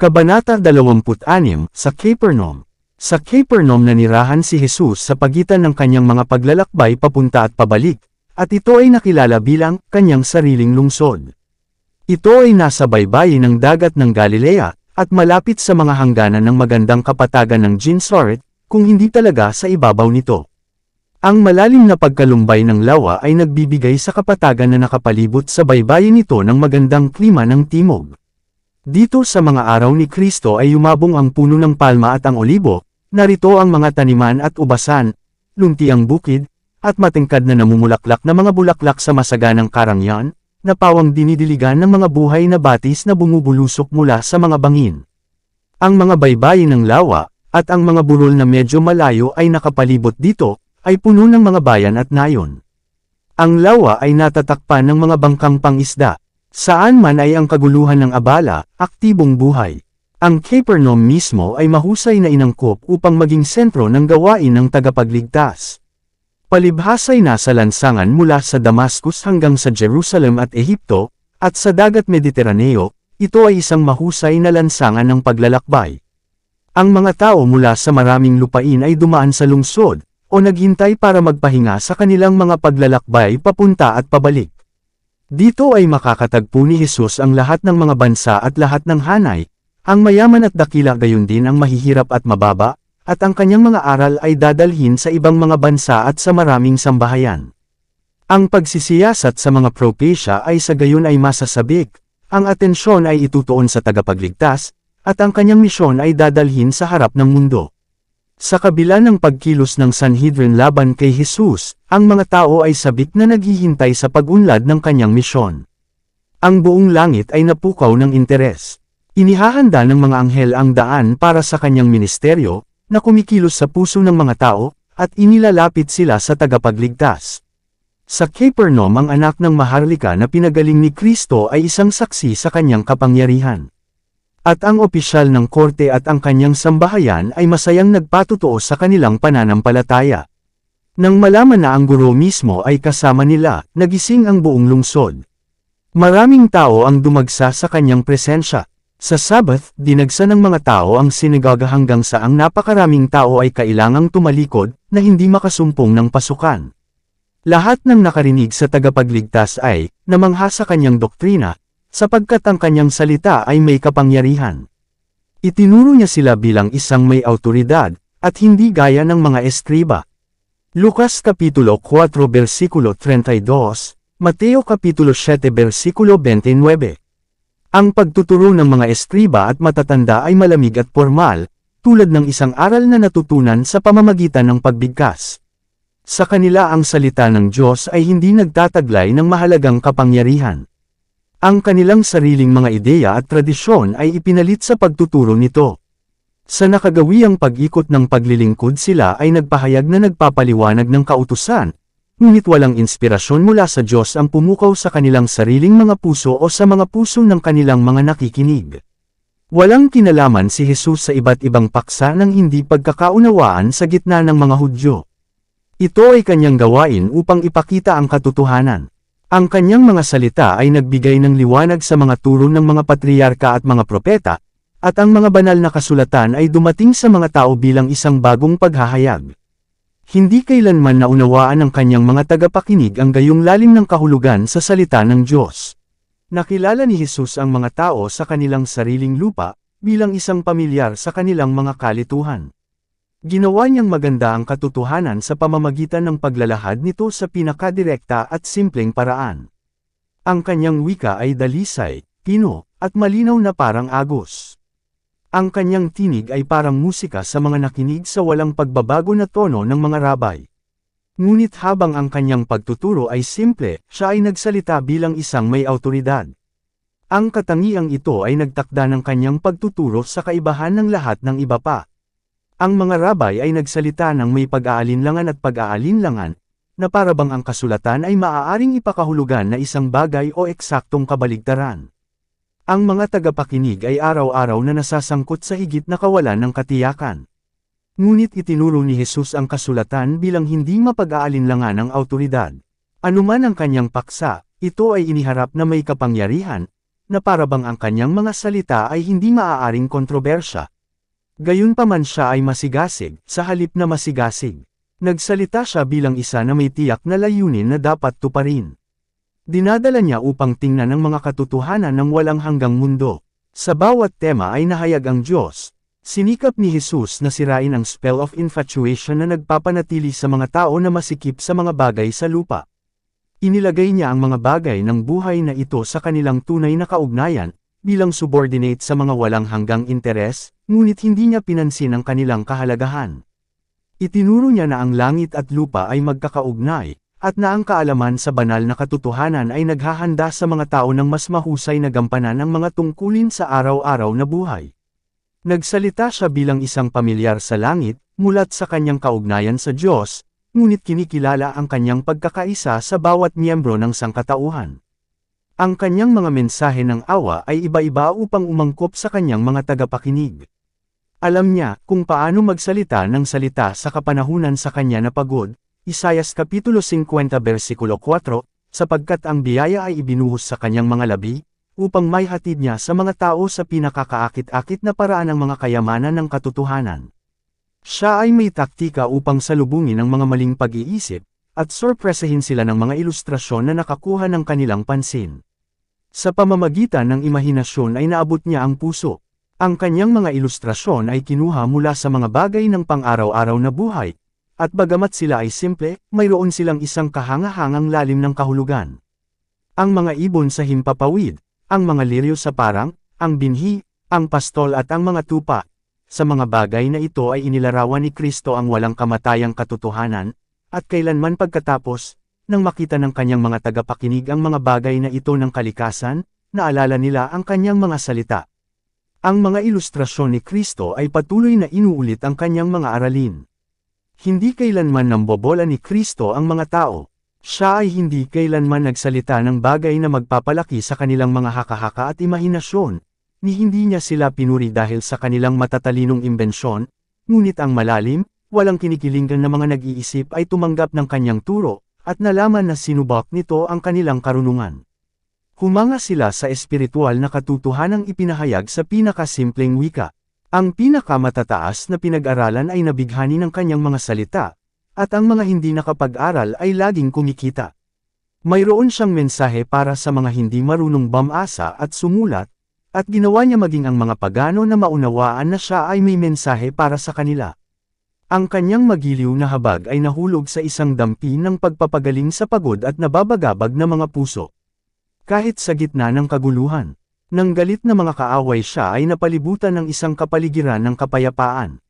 Kabanata 26, sa Capernaum. Sa Capernaum nanirahan si Jesus sa pagitan ng kanyang mga paglalakbay papunta at pabalik, at ito ay nakilala bilang kanyang sariling lungsod. Ito ay nasa baybayin ng dagat ng Galilea, at malapit sa mga hangganan ng magandang kapatagan ng Gennesaret, kung hindi talaga sa ibabaw nito. Ang malalim na pagkalumbay ng lawa ay nagbibigay sa kapatagan na nakapalibot sa baybayin nito ng magandang klima ng timog. Dito sa mga araw ni Kristo ay yumabong ang puno ng palma at ang olibo, narito ang mga taniman at ubasan, lunti ang bukid, at matingkad na namumulaklak na mga bulaklak sa masaganang karangyan, na pawang dinidiligan ng mga buhay na batis na bumubulusok mula sa mga bangin. Ang mga baybayin ng lawa, at ang mga burol na medyo malayo ay nakapalibot dito, ay puno ng mga bayan at nayon. Ang lawa ay natatakpan ng mga bangkang pangisda. Saan man ay ang kaguluhan ng abala, aktibong buhay. Ang Capernaum mismo ay mahusay na inangkop upang maging sentro ng gawain ng tagapagligtas. Palibhas ay nasa lansangan mula sa Damascus hanggang sa Jerusalem at Ehipto, at sa dagat Mediteraneo, ito ay isang mahusay na lansangan ng paglalakbay. Ang mga tao mula sa maraming lupain ay dumaan sa lungsod, o naghintay para magpahinga sa kanilang mga paglalakbay papunta at pabalik. Dito ay makakatagpo ni Jesus ang lahat ng mga bansa at lahat ng hanay, ang mayaman at dakila gayon din ang mahihirap at mababa, at ang kanyang mga aral ay dadalhin sa ibang mga bansa at sa maraming sambahayan. Ang pagsisiyasat sa mga propesya ay sa gayon ay masasabik, ang atensyon ay itutuon sa tagapagligtas, at ang kanyang misyon ay dadalhin sa harap ng mundo. Sa kabila ng pagkilos ng Sanhedrin laban kay Jesus, ang mga tao ay sabik na naghihintay sa pag-unlad ng kanyang misyon. Ang buong langit ay napukaw ng interes. Inihahanda ng mga anghel ang daan para sa kanyang ministeryo, na kumikilos sa puso ng mga tao, at inilalapit sila sa tagapagligtas. Sa Capernaum ang anak ng maharlika na pinagaling ni Kristo ay isang saksi sa kanyang kapangyarihan. At ang opisyal ng korte at ang kanyang sambahayan ay masayang nagpatutuo sa kanilang pananampalataya. Nang malaman na ang guro mismo ay kasama nila, nagising ang buong lungsod. Maraming tao ang dumagsa sa kanyang presensya. Sa Sabbath, dinagsa ng mga tao ang sinagoga hanggang sa ang napakaraming tao ay kailangang tumalikod na hindi makasumpong ng pasukan. Lahat ng nakarinig sa tagapagligtas ay namangha sa kanyang doktrina, sapagkat ang kanyang salita ay may kapangyarihan. Itinuro niya sila bilang isang may awtoridad, at hindi gaya ng mga eskriba. Lucas Kapitulo 4 versikulo 32, Mateo Kapitulo 7 versikulo 29. Ang pagtuturo ng mga eskriba at matatanda ay malamig at formal, tulad ng isang aral na natutunan sa pamamagitan ng pagbigkas. Sa kanila ang salita ng Diyos ay hindi nagtataglay ng mahalagang kapangyarihan. Ang kanilang sariling mga ideya at tradisyon ay ipinalit sa pagtuturo nito. Sa nakagawiang pag-ikot ng paglilingkod sila ay nagpahayag na nagpapaliwanag ng kautusan, ngunit walang inspirasyon mula sa Diyos ang pumukaw sa kanilang sariling mga puso o sa mga puso ng kanilang mga nakikinig. Walang kinalaman si Jesus sa iba't ibang paksa ng hindi pagkakaunawaan sa gitna ng mga Hudyo. Ito ay kanyang gawain upang ipakita ang katotohanan. Ang kanyang mga salita ay nagbigay ng liwanag sa mga turo ng mga patriarka at mga propeta, at ang mga banal na kasulatan ay dumating sa mga tao bilang isang bagong paghahayag. Hindi kailanman naunawaan ng kanyang mga tagapakinig ang gayong lalim ng kahulugan sa salita ng Diyos. Nakilala ni Jesus ang mga tao sa kanilang sariling lupa, bilang isang pamilyar sa kanilang mga kalituhan. Ginawa niyang maganda ang katotohanan sa pamamagitan ng paglalahad nito sa pinakadirekta at simpleng paraan. Ang kanyang wika ay dalisay, pino, at malinaw na parang agos. Ang kanyang tinig ay parang musika sa mga nakinig sa walang pagbabago na tono ng mga rabay. Ngunit habang ang kanyang pagtuturo ay simple, siya ay nagsalita bilang isang may awtoridad. Ang katangiang ito ay nagtakda ng kanyang pagtuturo sa kaibahan ng lahat ng iba pa. Ang mga rabay ay nagsalita ng may pag-aalinlangan at pag-aalinlangan, na parabang ang kasulatan ay maaaring ipakahulugan na isang bagay o eksaktong kabaligtaran. Ang mga tagapakinig ay araw-araw na nasasangkot sa higit na kawalan ng katiyakan. Ngunit itinuro ni Jesus ang kasulatan bilang hindi mapag-aalinlangan ng awtoridad. Anuman ang kanyang paksa, ito ay iniharap na may kapangyarihan, na parabang ang kanyang mga salita ay hindi maaaring kontrobersya. Gayunpaman siya ay masigasig, sa halip na masigasig. Nagsalita siya bilang isa na may tiyak na layunin na dapat tuparin. Dinadala niya upang tingnan ang mga katotohanan ng walang hanggang mundo. Sa bawat tema ay nahayag ang Diyos. Sinikap ni Jesus na sirain ang spell of infatuation na nagpapanatili sa mga tao na masikip sa mga bagay sa lupa. Inilagay niya ang mga bagay ng buhay na ito sa kanilang tunay na kaugnayan, bilang subordinate sa mga walang hanggang interes, ngunit hindi niya pinansin ang kanilang kahalagahan. Itinuro niya na ang langit at lupa ay magkakaugnay, at na ang kaalaman sa banal na katotohanan ay naghahanda sa mga tao ng mas mahusay na gampanan ang mga tungkulin sa araw-araw na buhay. Nagsalita siya bilang isang pamilyar sa langit, mulat sa kanyang kaugnayan sa Diyos, ngunit kinikilala ang kanyang pagkakaisa sa bawat miyembro ng sangkatauhan. Ang kanyang mga mensahe ng awa ay iba-iba upang umangkop sa kanyang mga tagapakinig. Alam niya kung paano magsalita ng salita sa kapanahunan sa kanya na pagod, Isaias Kapitulo 50 versikulo 4, sapagkat ang biyaya ay ibinuhos sa kanyang mga labi, upang maihatid niya sa mga tao sa pinakakaakit-akit na paraan ng mga kayamanan ng katotohanan. Siya ay may taktika upang salubungin ang mga maling pag-iisip, at sorpresahin sila ng mga ilustrasyon na nakakuha ng kanilang pansin. Sa pamamagitan ng imahinasyon ay naabot niya ang puso. Ang kanyang mga ilustrasyon ay kinuha mula sa mga bagay ng pang-araw-araw na buhay, at bagamat sila ay simple, mayroon silang isang kahangahangang lalim ng kahulugan. Ang mga ibon sa himpapawid, ang mga liryo sa parang, ang binhi, ang pastol at ang mga tupa. Sa mga bagay na ito ay inilarawan ni Kristo ang walang kamatayang katotohanan, at kailanman pagkatapos, nang makita ng kanyang mga tagapakinig ang mga bagay na ito ng kalikasan, naalala nila ang kanyang mga salita. Ang mga ilustrasyon ni Kristo ay patuloy na inuulit ang kanyang mga aralin. Hindi kailanman nambobola ni Kristo ang mga tao. Siya ay hindi kailanman nagsalita ng bagay na magpapalaki sa kanilang mga haka-haka at imahinasyon, ni hindi niya sila pinuri dahil sa kanilang matatalinong imbensyon, ngunit ang malalim, walang kinikilingan na mga nag-iisip ay tumanggap ng kanyang turo, at nalaman na sinubak nito ang kanilang karunungan. Humanga sila sa espiritual na katotohanang ipinahayag sa pinakasimpleng wika. Ang pinakamatataas na pinag-aralan ay nabighani ng kanyang mga salita, at ang mga hindi nakapag-aral ay laging kumikita. Mayroon siyang mensahe para sa mga hindi marunong bumasa at sumulat, at ginawa niya maging ang mga pagano na maunawaan na siya ay may mensahe para sa kanila. Ang kanyang magiliw na habag ay nahulog sa isang dampi ng pagpapagaling sa pagod at nababagabag na mga puso. Kahit sa gitna ng kaguluhan, nang galit na mga kaaway siya ay napalibutan ng isang kapaligiran ng kapayapaan.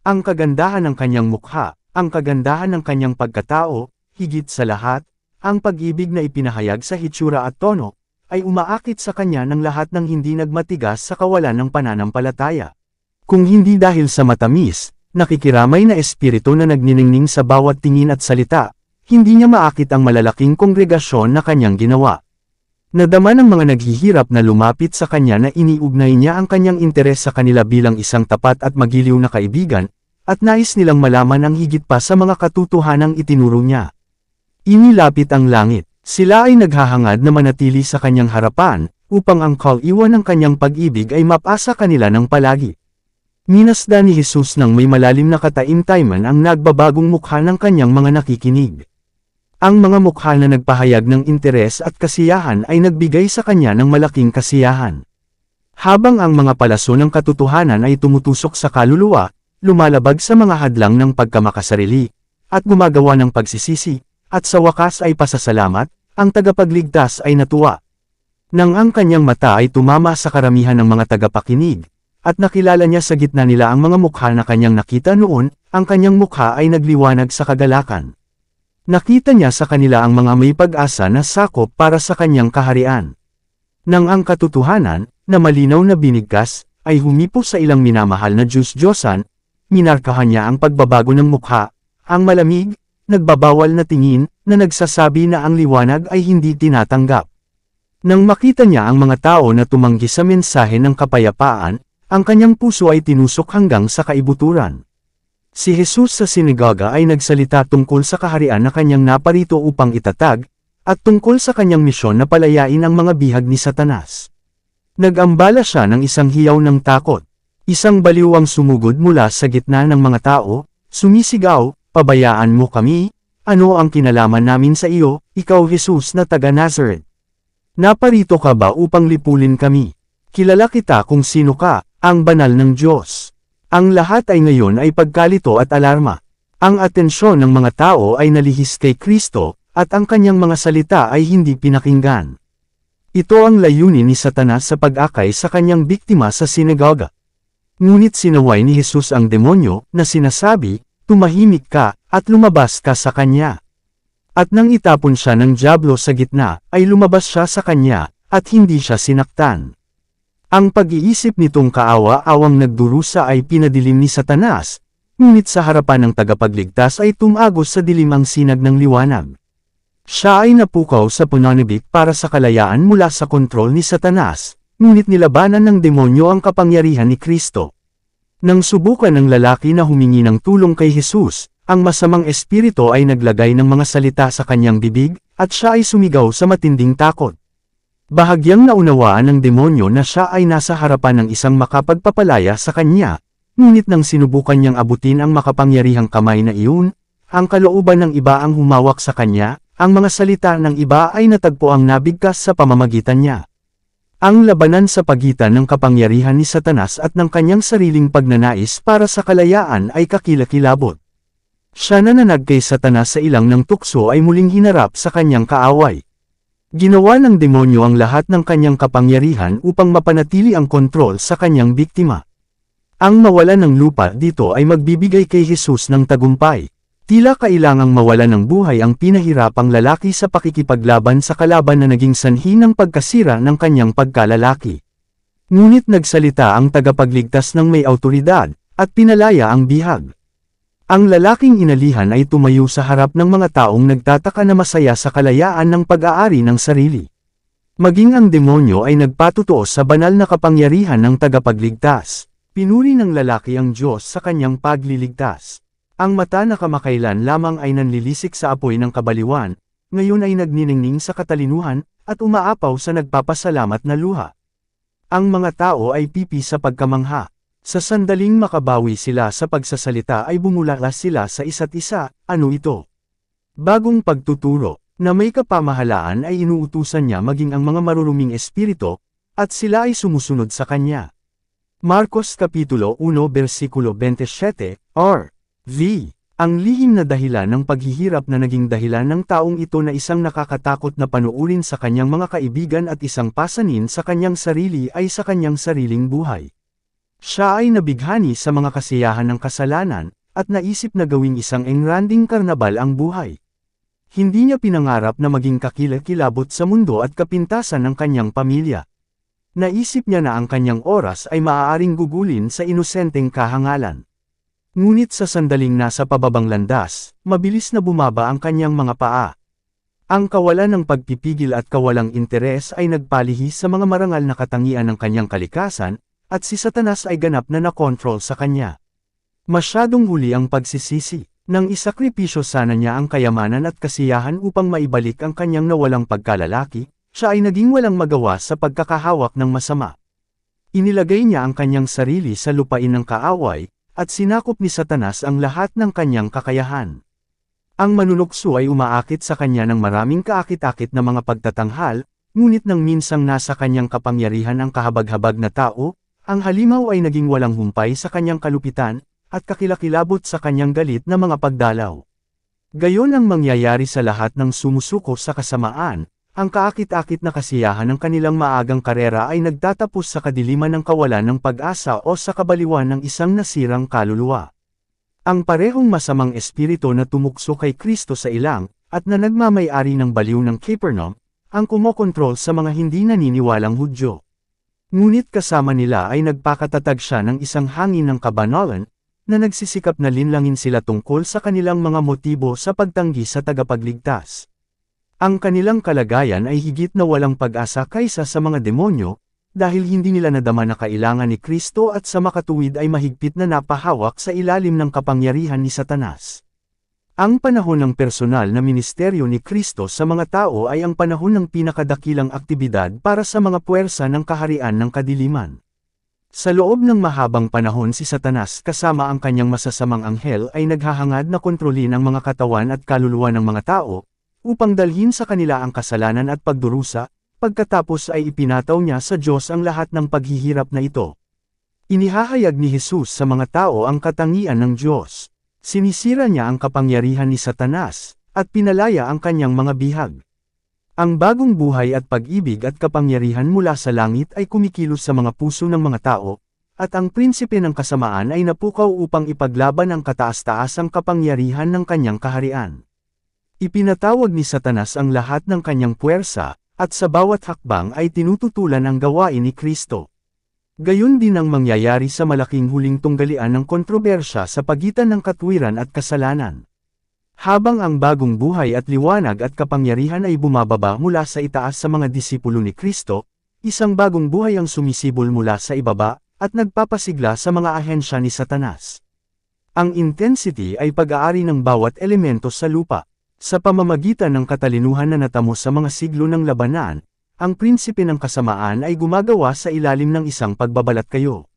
Ang kagandahan ng kanyang mukha, ang kagandahan ng kanyang pagkatao, higit sa lahat, ang pag-ibig na ipinahayag sa hitsura at tono, ay umaakit sa kanya ng lahat ng hindi nagmatigas sa kawalan ng pananampalataya. Kung hindi dahil sa matamis, nakikiramay na espiritu na nagniningning sa bawat tingin at salita, hindi niya maakit ang malalaking kongregasyon na kanyang ginawa. Nadama ng mga naghihirap na lumapit sa kanya na iniugnay niya ang kanyang interes sa kanila bilang isang tapat at magiliw na kaibigan, at nais nilang malaman ang higit pa sa mga katotohanang itinuro niya. Inilapit ang langit, sila ay naghahangad na manatili sa kanyang harapan, upang ang kaliwan ng kanyang pag-ibig ay mapasa kanila ng palagi. Minasdan ni Jesus ng may malalim na kataimtayman ang nagbabagong mukha ng kanyang mga nakikinig. Ang mga mukha na nagpahayag ng interes at kasiyahan ay nagbigay sa kanya ng malaking kasiyahan. Habang ang mga palaso ng katotohanan ay tumutusok sa kaluluwa, lumalabag sa mga hadlang ng pagkamakasarili, at gumagawa ng pagsisisi, at sa wakas ay pasasalamat, ang tagapagligtas ay natuwa. Nang ang kanyang mata ay tumama sa karamihan ng mga tagapakinig, at nakilala niya sa gitna nila ang mga mukha na kanyang nakita noon, ang kanyang mukha ay nagliwanag sa kagalakan. Nakita niya sa kanila ang mga may pag-asa na sakop para sa kanyang kaharian. Nang ang katotohanan, na malinaw na binigkas, ay humipo sa ilang minamahal na Diyos-Diyosan, minarkahan niya ang pagbabago ng mukha, ang malamig, nagbabawal na tingin, na nagsasabi na ang liwanag ay hindi tinatanggap. Nang makita niya ang mga tao na tumanggi sa mensahe ng kapayapaan, ang kanyang puso ay tinusok hanggang sa kaibuturan. Si Jesus sa sinagoga ay nagsalita tungkol sa kaharian na kanyang naparito upang itatag, at tungkol sa kanyang misyon na palayain ang mga bihag ni Satanas. Nag-ambala siya ng isang hiyaw ng takot. Isang baliw ang sumugod mula sa gitna ng mga tao, sumisigaw, "Pabayaan mo kami? Ano ang kinalaman namin sa iyo, ikaw Jesus na taga Nazareth? Naparito ka ba upang lipulin kami? Kilala kita kung sino ka, ang banal ng Diyos." Ang lahat ay ngayon ay pagkalito at alarma. Ang atensyon ng mga tao ay nalihis kay Kristo, at ang kanyang mga salita ay hindi pinakinggan. Ito ang layunin ni Satanas sa pag-akay sa kanyang biktima sa sinagoga. Ngunit sinaway ni Jesus ang demonyo, na sinasabi, "Tumahimik ka, at lumabas ka sa kanya." At nang itapon siya ng dyablo sa gitna, ay lumabas siya sa kanya, at hindi siya sinaktan. Ang pag-iisip nitong kaawa-awang nagdurusa ay pinadilim ni Satanas, ngunit sa harapan ng tagapagligtas ay tumagos sa dilim ang sinag ng liwanag. Siya ay napukaw sa pananibik para sa kalayaan mula sa kontrol ni Satanas, ngunit nilabanan ng demonyo ang kapangyarihan ni Kristo. Nang subukan ng lalaki na humingi ng tulong kay Jesus, ang masamang espiritu ay naglagay ng mga salita sa kanyang bibig, at siya ay sumigaw sa matinding takot. Bahagyang naunawaan ng demonyo na siya ay nasa harapan ng isang makapagpapalaya sa kanya, ngunit nang sinubukan niyang abutin ang makapangyarihang kamay na iyon, ang kalooban ng iba ang humawak sa kanya, ang mga salita ng iba ay natagpo ang nabigkas sa pamamagitan niya. Ang labanan sa pagitan ng kapangyarihan ni Satanas at ng kanyang sariling pagnanais para sa kalayaan ay kakilakilabot. Siya na nanag kay Satanas sa ilang ng tukso ay muling hinarap sa kanyang kaaway. Ginawa ng demonyo ang lahat ng kanyang kapangyarihan upang mapanatili ang kontrol sa kanyang biktima. Ang mawalan ng lupa dito ay magbibigay kay Jesus ng tagumpay. Tila kailangang mawalan ng buhay ang pinahirapang lalaki sa pakikipaglaban sa kalaban na naging sanhi ng pagkasira ng kanyang pagkalalaki. Ngunit nagsalita ang tagapagligtas ng may awtoridad, at pinalaya ang bihag. Ang lalaking inalihan ay tumayo sa harap ng mga taong nagtataka na masaya sa kalayaan ng pag-aari ng sarili. Maging ang demonyo ay nagpatutuo sa banal na kapangyarihan ng tagapagligtas. Pinuri ng lalaki ang Diyos sa kanyang pagliligtas. Ang mata na kamakailan lamang ay nanlilisik sa apoy ng kabaliwan, ngayon ay nagniningning sa katalinuhan, at umaapaw sa nagpapasalamat na luha. Ang mga tao ay pipi sa pagkamangha. Sa sandaling makabawi sila sa pagsasalita ay bumulalas sila sa isa't isa, "Ano ito?" Bagong pagtuturo, na may kapamahalaan ay inuutusan niya maging ang mga maruruming espiritu, at sila ay sumusunod sa kanya. Marcos Kapitulo 1 versikulo 27, R.V. Ang lihim na dahilan ng paghihirap na naging dahilan ng taong ito na isang nakakatakot na panuurin sa kanyang mga kaibigan at isang pasanin sa kanyang sarili ay sa kanyang sariling buhay. Siya ay nabighani sa mga kasiyahan ng kasalanan, at naisip na gawing isang engranding karnabal ang buhay. Hindi niya pinangarap na maging kakilakilabot sa mundo at kapintasan ng kanyang pamilya. Naisip niya na ang kanyang oras ay maaaring gugulin sa inosenteng kahangalan. Ngunit sa sandaling nasa pababang landas, mabilis na bumaba ang kanyang mga paa. Ang kawalan ng pagpipigil at kawalang interes ay nagpalihis sa mga marangal na katangian ng kanyang kalikasan, at si Satanas ay ganap na nakontrol sa kanya. Masyadong huli ang pagsisisi, nang isakripisyo sana niya ang kayamanan at kasiyahan upang maibalik ang kanyang nawalang pagkalalaki, siya ay naging walang magawa sa pagkakahawak ng masama. Inilagay niya ang kanyang sarili sa lupain ng kaaway, at sinakop ni Satanas ang lahat ng kanyang kakayahan. Ang manunukso ay umaakit sa kanya ng maraming kaakit-akit na mga pagtatanghal, ngunit nang minsang nasa kanyang kapangyarihan ang kahabag-habag na tao, ang halimaw ay naging walang humpay sa kanyang kalupitan, at kakilakilabot sa kanyang galit na mga pagdalaw. Gayon ang mangyayari sa lahat ng sumusuko sa kasamaan, ang kaakit-akit na kasiyahan ng kanilang maagang karera ay nagtatapos sa kadiliman ng kawalan ng pag-asa o sa kabaliwan ng isang nasirang kaluluwa. Ang parehong masamang espiritu na tumukso kay Kristo sa ilang, at na nagmamay-ari ng baliw ng Capernaum, ang kumokontrol sa mga hindi naniniwalang Hudyo. Ngunit kasama nila ay nagpakatatag siya ng isang hangin ng kabanalan, na nagsisikap na linlangin sila tungkol sa kanilang mga motibo sa pagtanggi sa tagapagligtas. Ang kanilang kalagayan ay higit na walang pag-asa kaysa sa mga demonyo, dahil hindi nila nadama na kailangan ni Kristo at sa makatuwid ay mahigpit na napahawak sa ilalim ng kapangyarihan ni Satanas. Ang panahon ng personal na ministeryo ni Kristo sa mga tao ay ang panahon ng pinakadakilang aktibidad para sa mga puwersa ng kaharian ng kadiliman. Sa loob ng mahabang panahon si Satanas kasama ang kanyang masasamang anghel ay naghahangad na kontrolin ang mga katawan at kaluluwa ng mga tao, upang dalhin sa kanila ang kasalanan at pagdurusa, pagkatapos ay ipinataw niya sa Diyos ang lahat ng paghihirap na ito. Inihahayag ni Jesus sa mga tao ang katangian ng Diyos. Sinisira niya ang kapangyarihan ni Satanas, at pinalaya ang kanyang mga bihag. Ang bagong buhay at pag-ibig at kapangyarihan mula sa langit ay kumikilos sa mga puso ng mga tao, at ang prinsipe ng kasamaan ay napukaw upang ipaglaban ang kataas-taasang kapangyarihan ng kanyang kaharian. Ipinatawag ni Satanas ang lahat ng kanyang puwersa, at sa bawat hakbang ay tinututulan ang gawain ni Kristo. Gayon din ang mangyayari sa malaking huling tunggalian ng kontrobersya sa pagitan ng katwiran at kasalanan. Habang ang bagong buhay at liwanag at kapangyarihan ay bumababa mula sa itaas sa mga disipulo ni Kristo, isang bagong buhay ang sumisibol mula sa ibaba, at nagpapasigla sa mga ahensya ni Satanas. Ang intensity ay pag-aari ng bawat elemento sa lupa. Sa pamamagitan ng katalinuhan na natamo sa mga siglo ng labanan, ang prinsipe ng kasamaan ay gumagawa sa ilalim ng isang pagbabalat kayo.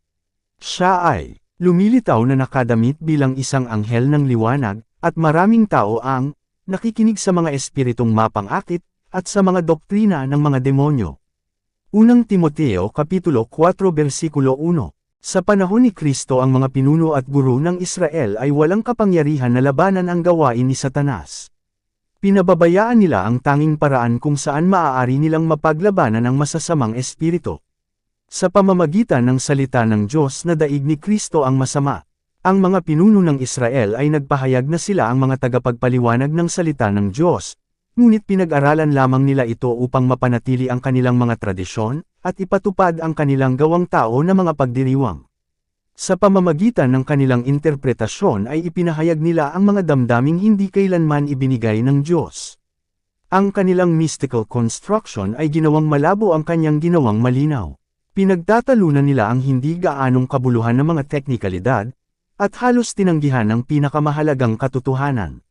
Siya ay lumilitaw na nakadamit bilang isang anghel ng liwanag, at maraming tao ang nakikinig sa mga espiritong mapang-akit, at sa mga doktrina ng mga demonyo. Unang Timoteo Kapitulo 4 Versikulo 1. Sa panahon ni Kristo ang mga pinuno at guro ng Israel ay walang kapangyarihan na labanan ang gawain ni Satanas. Pinababayaan nila ang tanging paraan kung saan maaari nilang mapaglabanan ang masasamang espiritu. Sa pamamagitan ng salita ng Diyos na daig ni Kristo ang masama, ang mga pinuno ng Israel ay nagpahayag na sila ang mga tagapagpaliwanag ng salita ng Diyos, ngunit pinag-aralan lamang nila ito upang mapanatili ang kanilang mga tradisyon, at ipatupad ang kanilang gawang tao na mga pagdiriwang. Sa pamamagitan ng kanilang interpretasyon ay ipinahayag nila ang mga damdaming hindi kailanman ibinigay ng Diyos. Ang kanilang mystical construction ay ginawang malabo ang kanyang ginawang malinaw. Pinagtatalunan nila ang hindi gaanong kabuluhan ng mga teknikalidad, at halos tinanggihan ang pinakamahalagang katotohanan.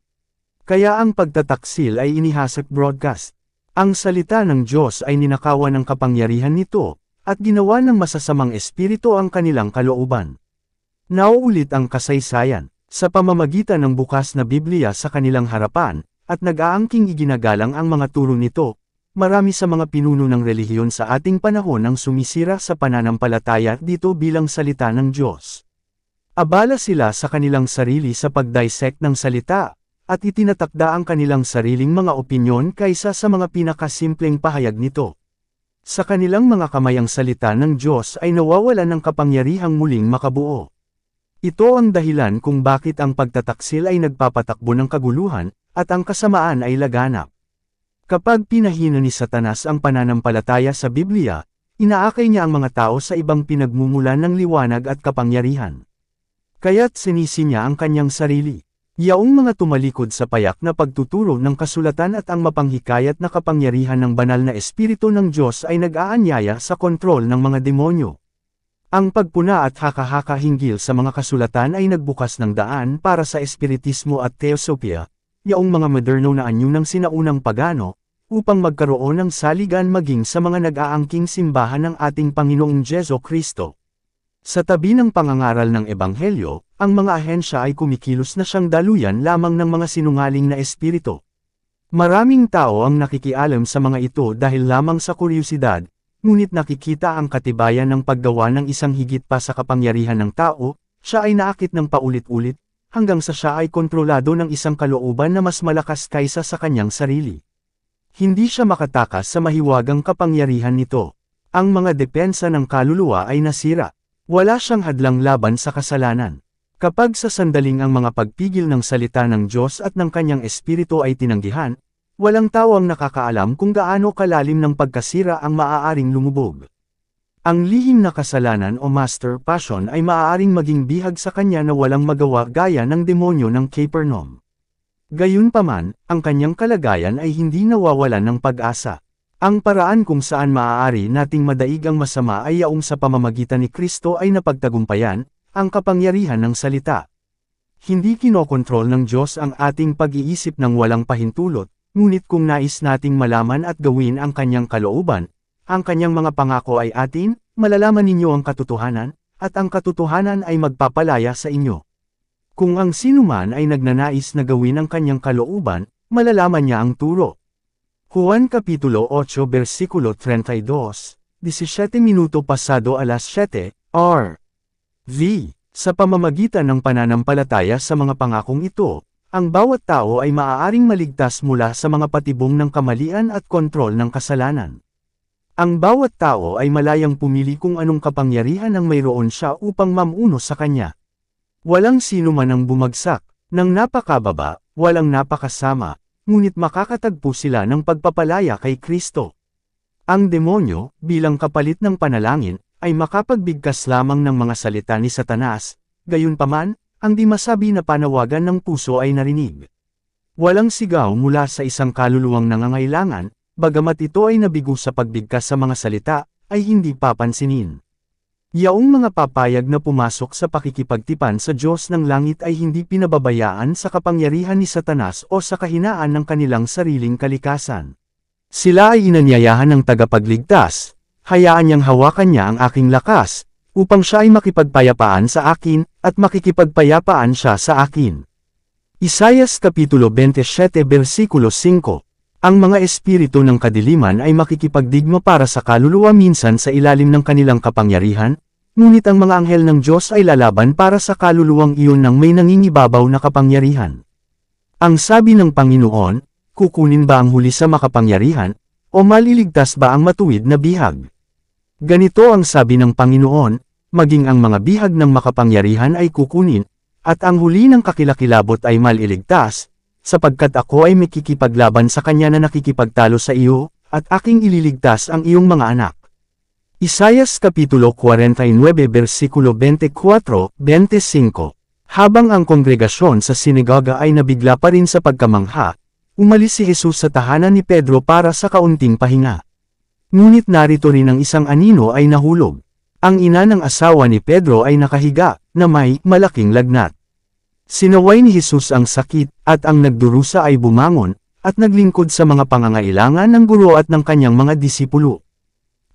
Kaya ang pagtataksil ay inihasak broadcast. Ang salita ng Diyos ay ninakawan ng kapangyarihan nito, at ginawa ng masasamang espiritu ang kanilang kalooban. Nauulit ang kasaysayan, sa pamamagitan ng bukas na Biblia sa kanilang harapan, at nag-aangking iginagalang ang mga turo nito, marami sa mga pinuno ng relihiyon sa ating panahon ang sumisira sa pananampalataya dito bilang salita ng Diyos. Abala sila sa kanilang sarili sa pag-dissect ng salita, at itinatakda ang kanilang sariling mga opinyon kaysa sa mga pinakasimpleng pahayag nito. Sa kanilang mga kamay ang salita ng Diyos ay nawawalan ng kapangyarihang muling makabuo. Ito ang dahilan kung bakit ang pagtataksil ay nagpapatakbo ng kaguluhan, at ang kasamaan ay laganap. Kapag pinahina ni Satanas ang pananampalataya sa Biblia, inaakay niya ang mga tao sa ibang pinagmumulan ng liwanag at kapangyarihan. Kaya't sinisi niya ang kanyang sarili. Yaong mga tumalikod sa payak na pagtuturo ng kasulatan at ang mapanghikayat na kapangyarihan ng banal na espiritu ng Diyos ay nag-aanyaya sa kontrol ng mga demonyo. Ang pagpuna at haka-haka hinggil sa mga kasulatan ay nagbukas ng daan para sa espiritismo at theosopia, yaong mga moderno na anyo ng sinaunang pagano, upang magkaroon ng saligan maging sa mga nag-aangking simbahan ng ating Panginoong Jesu Kristo. Sa tabi ng pangangaral ng Ebanghelyo, ang mga ahensya ay kumikilos na siyang daluyan lamang ng mga sinungaling na espiritu. Maraming tao ang nakikialam sa mga ito dahil lamang sa kuryosidad, ngunit nakikita ang katibayan ng paggawa ng isang higit pa sa kapangyarihan ng tao, siya ay naakit ng paulit-ulit, hanggang sa siya ay kontrolado ng isang kalooban na mas malakas kaysa sa kanyang sarili. Hindi siya makatakas sa mahiwagang kapangyarihan nito. Ang mga depensa ng kaluluwa ay nasira. Wala siyang hadlang laban sa kasalanan. Kapag sa sandaling ang mga pagpigil ng salita ng Diyos at ng kanyang espiritu ay tinanggihan, walang tao ang nakakaalam kung gaano kalalim ng pagkasira ang maaaring lumubog. Ang lihim na kasalanan o master passion ay maaaring maging bihag sa kanya na walang magawa gaya ng demonyo ng Capernaum. Gayunpaman, ang kanyang kalagayan ay hindi nawawalan ng pag-asa. Ang paraan kung saan maaari nating madaig ang masama ay yaong sa pamamagitan ni Kristo ay napagtagumpayan, ang kapangyarihan ng salita. Hindi kinokontrol ng Diyos ang ating pag-iisip ng walang pahintulot, ngunit kung nais nating malaman at gawin ang kanyang kalooban, ang kanyang mga pangako ay atin, malalaman ninyo ang katotohanan, at ang katotohanan ay magpapalaya sa inyo. Kung ang sinuman ay nagnanais na gawin ang kanyang kalooban, malalaman niya ang turo. Juan Kapitulo 8 Versikulo 32, 17 minuto pasado alas 7, R.V. Sa pamamagitan ng pananampalataya sa mga pangakong ito, ang bawat tao ay maaaring maligtas mula sa mga patibong ng kamalian at kontrol ng kasalanan. Ang bawat tao ay malayang pumili kung anong kapangyarihan ang mayroon siya upang mamuno sa kanya. Walang sino man ang bumagsak, ng napakababa, walang napakasama, ngunit makakatagpo sila ng pagpapalaya kay Kristo. Ang demonyo, bilang kapalit ng panalangin, ay makapagbigkas lamang ng mga salita ni Satanas, gayunpaman, ang di masabi na panawagan ng puso ay narinig. Walang sigaw mula sa isang kaluluwang nangangailangan, bagamat ito ay nabigo sa pagbigkas sa mga salita, ay hindi papansinin. Yaong mga papayag na pumasok sa pakikipagtipan sa Diyos ng langit ay hindi pinababayaan sa kapangyarihan ni Satanas o sa kahinaan ng kanilang sariling kalikasan. Sila ay inanyayahan ng tagapagligtas, hayaan niyang hawakan niya ang aking lakas, upang siya ay makipagpayapaan sa akin, at makikipagpayapaan siya sa akin. Isayas Kapitulo 27 Versikulo 5. Ang mga espiritu ng kadiliman ay makikipagdigma para sa kaluluwa minsan sa ilalim ng kanilang kapangyarihan, ngunit ang mga anghel ng Diyos ay lalaban para sa kaluluwang iyon ng may nangingibabaw na kapangyarihan. Ang sabi ng Panginoon, kukunin ba ang huli sa makapangyarihan, o maliligtas ba ang matuwid na bihag? Ganito ang sabi ng Panginoon, maging ang mga bihag ng makapangyarihan ay kukunin, at ang huli ng kakilakilabot ay maliligtas, sapagkat ako ay makikipaglaban sa kanya na nakikipagtalo sa iyo, at aking ililigtas ang iyong mga anak. Isayas Kapitulo 49 Versikulo 24-25. Habang ang kongregasyon sa sinagoga ay nabigla pa rin sa pagkamangha, umalis si Jesus sa tahanan ni Pedro para sa kaunting pahinga. Ngunit narito rin ang isang anino ay nahulog. Ang ina ng asawa ni Pedro ay nakahiga, na may malaking lagnat. Sinaway ni Jesus ang sakit, at ang nagdurusa ay bumangon, at naglingkod sa mga pangangailangan ng guro at ng kanyang mga disipulo.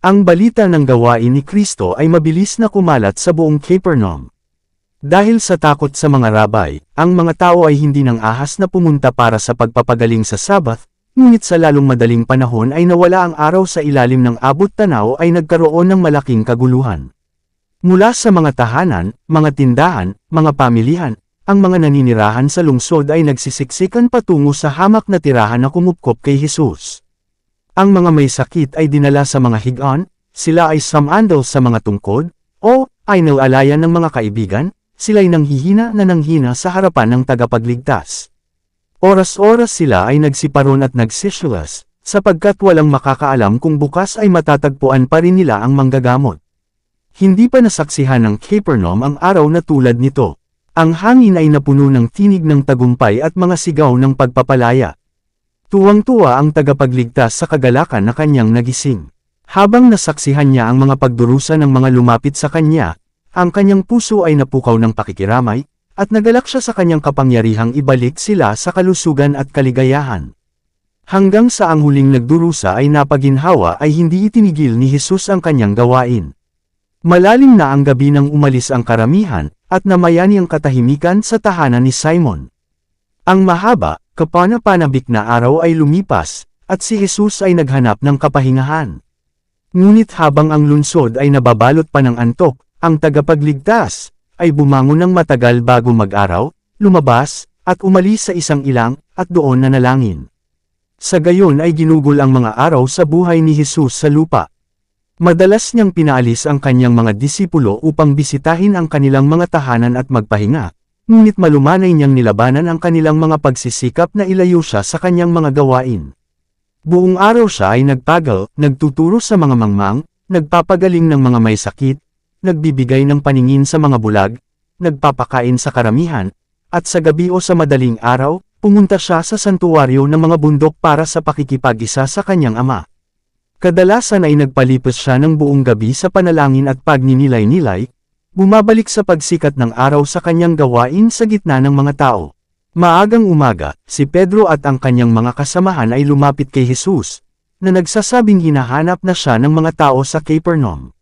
Ang balita ng gawain ni Kristo ay mabilis na kumalat sa buong Capernaum. Dahil sa takot sa mga rabay, ang mga tao ay hindi nang ahas na pumunta para sa pagpapagaling sa Sabath, ngunit sa lalong madaling panahon ay nawala ang araw sa ilalim ng abot tanaw ay nagkaroon ng malaking kaguluhan. Mula sa mga tahanan, mga tindahan, mga pamilihan, ang mga naninirahan sa lungsod ay nagsisiksikan patungo sa hamak na tirahan na kumupkop kay Jesus. Ang mga may sakit ay dinala sa mga higaan, sila ay samandal sa mga tungkod, o ay nalalayan ng mga kaibigan, sila'y nanghihina sa harapan ng tagapagligtas. Oras-oras sila ay nagsiparon at nagsishulas, sapagkat walang makakaalam kung bukas ay matatagpuan pa rin nila ang manggagamot. Hindi pa nasaksihan ng Capernaum ang araw na tulad nito. Ang hangin ay napuno ng tinig ng tagumpay at mga sigaw ng pagpapalaya. Tuwang-tuwa ang tagapagligtas sa kagalakan na kanyang nagising. Habang nasaksihan niya ang mga pagdurusa ng mga lumapit sa kanya, ang kanyang puso ay napukaw ng pakikiramay, at nagalak siya sa kanyang kapangyarihang ibalik sila sa kalusugan at kaligayahan. Hanggang sa ang huling nagdurusa ay napaginhawa ay hindi itinigil ni Jesus ang kanyang gawain. Malalim na ang gabi nang umalis ang karamihan, at namayani ang katahimikan sa tahanan ni Simon. Ang mahaba, kapanapanabik na araw ay lumipas, at si Jesus ay naghanap ng kapahingahan. Ngunit habang ang lungsod ay nababalot pa ng antok, ang tagapagligtas ay bumangon ng matagal bago mag-araw, lumabas, at umalis sa isang ilang, at doon nanalangin. Sa gayon ay ginugol ang mga araw sa buhay ni Jesus sa lupa. Madalas niyang pinaalis ang kanyang mga disipulo upang bisitahin ang kanilang mga tahanan at magpahinga, ngunit malumanay niyang nilabanan ang kanilang mga pagsisikap na ilayo siya sa kanyang mga gawain. Buong araw siya ay nagpagal, nagtuturo sa mga mangmang, nagpapagaling ng mga may sakit, nagbibigay ng paningin sa mga bulag, nagpapakain sa karamihan, at sa gabi o sa madaling araw, pumunta siya sa santuwaryo ng mga bundok para sa pakikipag-isa sa kanyang ama. Kadalasan ay nagpalipas siya ng buong gabi sa panalangin at pagninilay-nilay, bumabalik sa pagsikat ng araw sa kanyang gawain sa gitna ng mga tao. Maagang umaga, si Pedro at ang kanyang mga kasamahan ay lumapit kay Jesus, na nagsasabing hinahanap na siya ng mga tao sa Capernaum.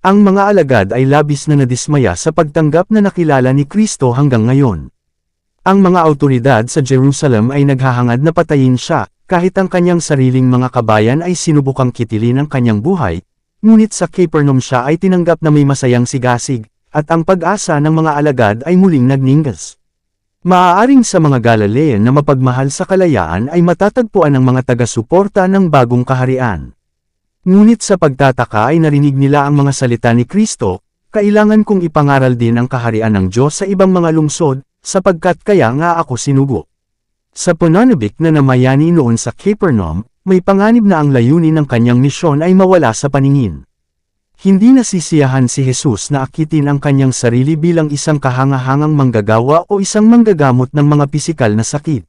Ang mga alagad ay labis na nadismaya sa pagtanggap na nakilala ni Kristo hanggang ngayon. Ang mga awtoridad sa Jerusalem ay naghahangad na patayin siya, kahit ang kanyang sariling mga kabayan ay sinubukang kitilin ang kanyang buhay, ngunit sa Capernaum siya ay tinanggap na may masayang sigasig, at ang pag-asa ng mga alagad ay muling nagningas. Maaaring sa mga Galilean na mapagmahal sa kalayaan ay matatagpuan ang mga taga-suporta ng bagong kaharian. Ngunit sa pagtataka ay narinig nila ang mga salita ni Kristo, kailangan kong ipangaral din ang kaharian ng Diyos sa ibang mga lungsod, sapagkat kaya nga ako sinugo. Sa pananabik na namayani noon sa Capernaum, may panganib na ang layunin ng kanyang misyon ay mawala sa paningin. Hindi nasisiyahan si Jesus na akitin ang kanyang sarili bilang isang kahangahangang manggagawa o isang manggagamot ng mga pisikal na sakit.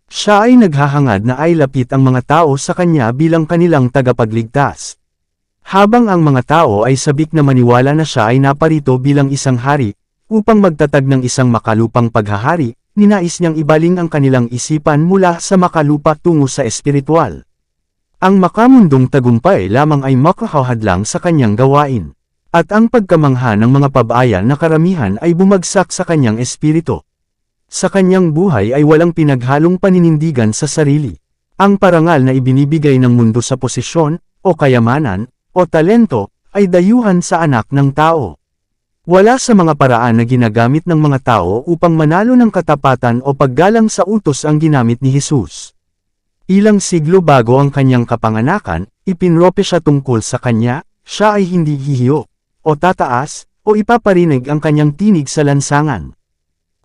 Siya ay naghahangad na ay lapit ang mga tao sa kanya bilang kanilang tagapagligtas. Habang ang mga tao ay sabik na maniwala na siya ay naparito bilang isang hari, upang magtatag ng isang makalupang paghahari, ninais niyang ibaling ang kanilang isipan mula sa makalupa tungo sa espiritual. Ang makamundong tagumpay lamang ay makakahadlang sa kanyang gawain. At ang pagkamangha ng mga pabayan na karamihan ay bumagsak sa kanyang espiritu. Sa kanyang buhay ay walang pinaghalong paninindigan sa sarili. Ang parangal na ibinibigay ng mundo sa posisyon, o kayamanan, o talento, ay dayuhan sa anak ng tao. Wala sa mga paraan na ginagamit ng mga tao upang manalo ng katapatan o paggalang sa utos ang ginamit ni Jesus. Ilang siglo bago ang kanyang kapanganakan, ipinrope siya tungkol sa kanya, siya ay hindi hihiyo, o tataas, o ipaparinig ang kanyang tinig sa lansangan.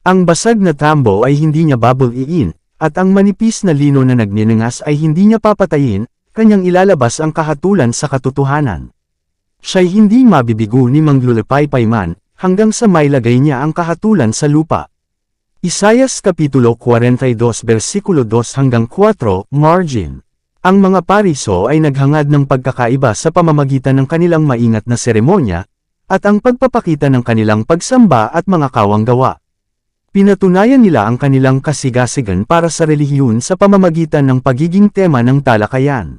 Ang basag na tambo ay hindi niya babuliin, at ang manipis na lino na nagninangas ay hindi niya papatayin, kanyang ilalabas ang kahatulan sa katotohanan. Siya'y hindi mabibigo ni manglulupaypay man, hanggang sa mailagay niya ang kahatulan sa lupa. Isayas Kapitulo 42 versikulo 2 hanggang 4, margin. Ang mga pariso ay naghangad ng pagkakaiba sa pamamagitan ng kanilang maingat na seremonya, at ang pagpapakita ng kanilang pagsamba at mga kawang gawa. Pinatunayan nila ang kanilang kasigasigan para sa relihiyon sa pamamagitan ng pagiging tema ng talakayan.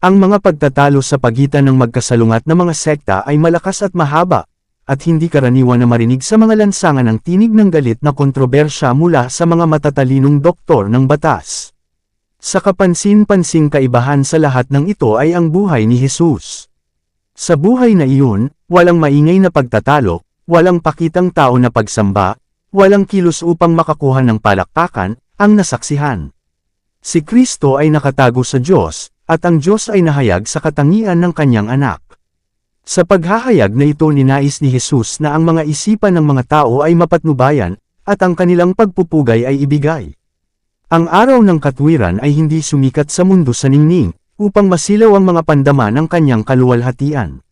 Ang mga pagtatalo sa pagitan ng magkasalungat na mga sekta ay malakas at mahaba, at hindi karaniwan na marinig sa mga lansangan ng tinig ng galit na kontrobersya mula sa mga matatalinong doktor ng batas. Sa kapansin-pansing kaibahan sa lahat ng ito ay ang buhay ni Jesus. Sa buhay na iyon, walang maingay na pagtatalo, walang pakitang tao na pagsamba, walang kilos upang makakuha ng palakpakan, ang nasaksihan. Si Kristo ay nakatago sa Diyos, at ang Diyos ay nahayag sa katangian ng kanyang anak. Sa paghahayag na ito ninais ni Jesus na ang mga isipan ng mga tao ay mapatnubayan, at ang kanilang pagpupugay ay ibigay. Ang araw ng katwiran ay hindi sumikat sa mundo sa ningning, upang masilaw ang mga pandama ng kanyang kaluwalhatian.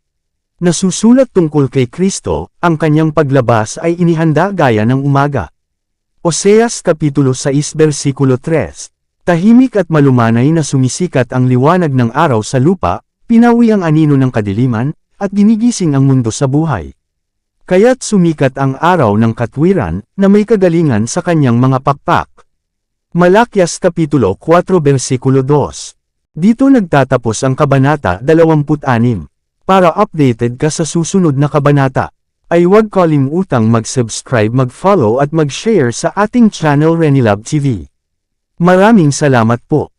Nasusulat tungkol kay Kristo, ang kanyang paglabas ay inihanda gaya ng umaga. Oseas Kapitulo 6 versikulo 3. Tahimik at malumanay na sumisikat ang liwanag ng araw sa lupa, pinawi ang anino ng kadiliman, at ginigising ang mundo sa buhay. Kaya't sumikat ang araw ng katwiran, na may kagalingan sa kanyang mga pakpak. Malakyas Kapitulo 4 versikulo 2. Dito nagtatapos ang Kabanata 26. Para updated ka sa susunod na kabanata, ay huwag kalimutang mag-subscribe, mag-follow at mag-share sa ating channel Renilab TV. Maraming salamat po.